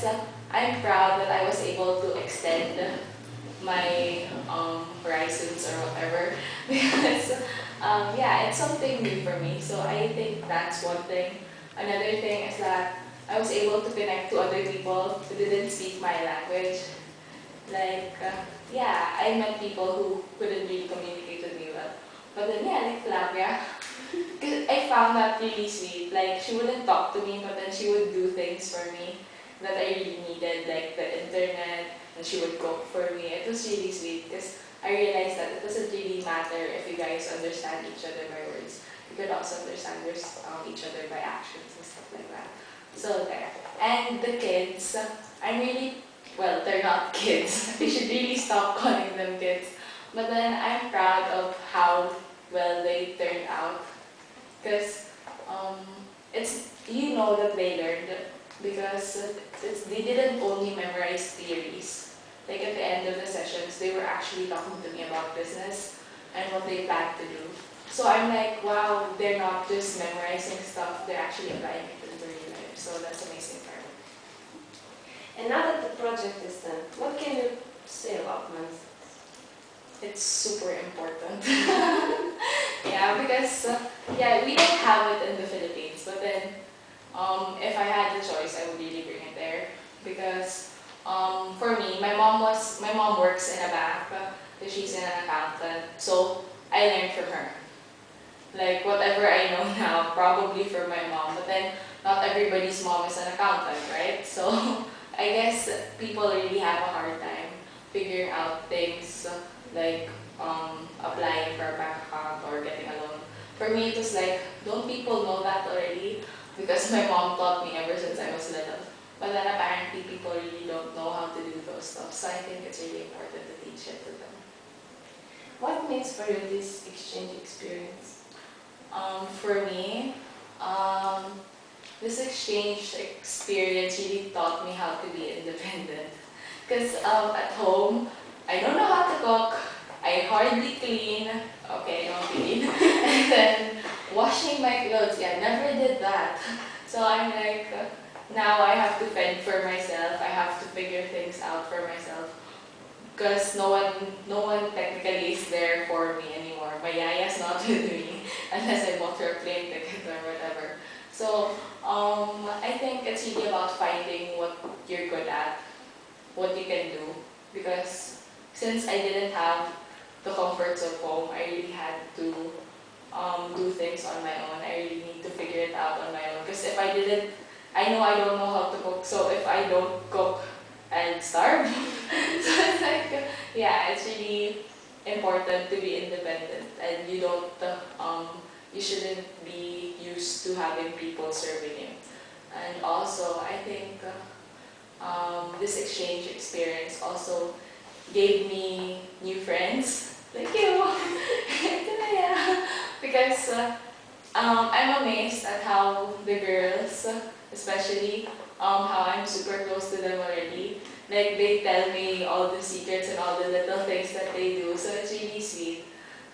guess I'm proud that I was able to extend my horizons or whatever because yeah, it's something new for me. So I think that's one thing. Another thing is that I was able to connect to other people who didn't speak my language. Like, yeah, I met people who couldn't really communicate with me well. But then, yeah, like Flavia, because I found that really sweet. Like, she wouldn't talk to me, but then she would do things for me that I really needed, like the internet, and she would cook for me. It was really sweet because I realized that it doesn't really matter if you guys understand each other by words. You could also understand each other by actions and stuff like that. So there. And the kids, I'm really, well, they're not kids. We should really stop calling them kids. But then I'm proud of how well they turned out. Because it's, you know that they learned because they didn't only memorize theories. Like at the end of the sessions, they were actually talking to me about business and what they plan to do. So I'm like, wow, they're not just memorizing stuff, they're actually applying it in real life. So that's amazing part. And now that the project is done, what can you say about mindsets? It's super important. Yeah, because yeah, we don't have it in the Philippines, but then if I had the choice, I would really bring it there because for me, my mom works in a bank, she's an accountant, so I learned from her. Like whatever I know now, probably from my mom, but then not everybody's mom is an accountant, right? So I guess people really have a hard time figuring out things like applying for a bank account or getting a loan. For me, it was like, don't people know that already? Because my mom taught me ever since I was little. But then apparently people really don't know how to do those stuff. So I think it's really important to teach it to them. What means for you this exchange experience? For me, this exchange experience really taught me how to be independent. Because at home, I don't know how to cook, I hardly clean, okay, I don't clean, and then washing my clothes, yeah, I never did that. So I'm like, now I have to fend for myself, I have to figure things out for myself. Because no one technically is there for me anymore. My yaya's not with me unless I bought her a plane ticket or whatever. So I think it's really about finding what you're good at, what you can do. Because since I didn't have the comforts of home, I really had to do things on my own. I really need to figure it out on my own. Because if I didn't, I know I don't know how to cook. So if I don't cook, I'll starve. So it's like, yeah, it's really important to be independent, and you don't, you shouldn't be used to having people serving you. And also, I think this exchange experience also gave me new friends. Thank you. Because I'm amazed at how the girls, especially, how I'm super close to them already. Like they tell me all the secrets and all the little things that they do, so it's really sweet.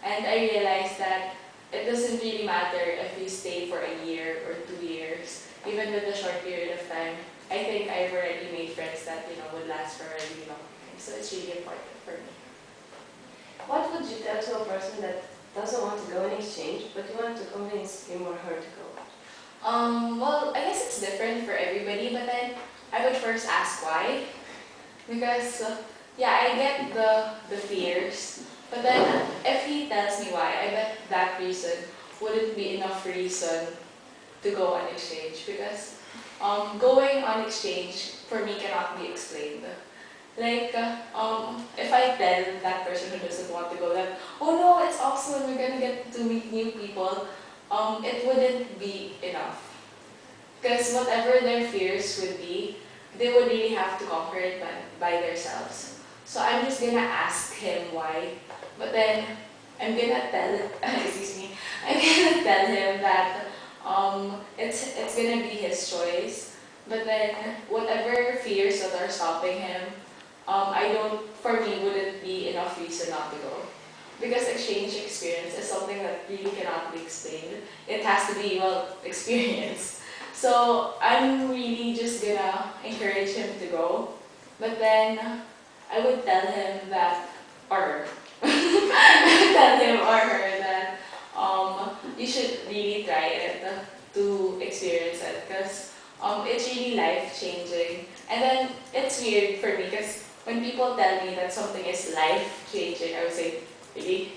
And I realized that it doesn't really matter if you stay for a year or 2 years, even with a short period of time. I think I've already made friends that would last for a really long time, so it's really important for me. What would you tell to a person that doesn't want to go on exchange, but you want to convince him or her to go? Well, I guess it's different for everybody, but then I would first ask why. Because, yeah, I get the fears, but then if he tells me why, I bet that reason wouldn't be enough reason to go on exchange. Because going on exchange, for me, cannot be explained. Like, if I tell that person who doesn't want to go that, oh no, it's awesome, we're gonna get to meet new people, it wouldn't be enough. Because whatever their fears would be, they would really have to conquer it by themselves. So I'm just gonna ask him why, but then I'm gonna tell, excuse me, I'm gonna tell him that it's gonna be his choice. But then whatever fears that are stopping him, for me, wouldn't be enough reason not to go. Because exchange experience is something that really cannot be explained. It has to be, well, experienced. So I'm really just gonna encourage him to go. But then I would tell him that, or her, I would tell him or her that you should really try it to experience it because it's really life changing. And then it's weird for me because when people tell me that something is life changing, I would say, really?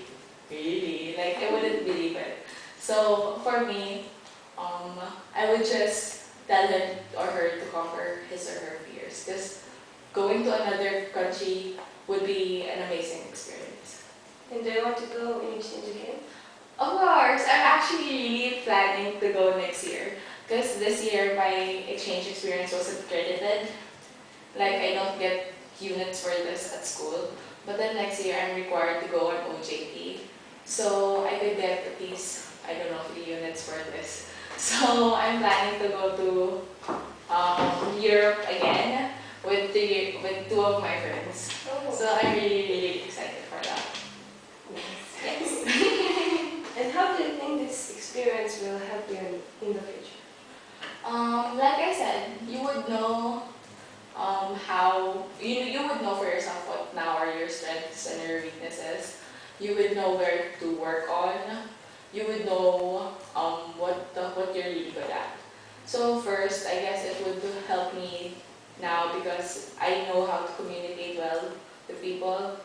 Really? Like I wouldn't believe it. So for me, I would just tell him or her to conquer his or her fears because going to another country would be an amazing experience. And do you want to go in exchange again? Of course, I'm actually really planning to go next year because this year my exchange experience wasn't credited. Like I don't get units for this at school, but then next year I'm required to go on OJT. So I could get at least, I don't know, 3 units for this. So I'm planning to go to Europe again with 2 of my friends. Oh. So I'm really, really excited for that. Yes. And how do you think this experience will help you in the future? Like I said, you would know how you would know for yourself what now are your strengths and your weaknesses. You would know where to work on. You would know what you're really good at. So first, I guess it would help me now because I know how to communicate well to people.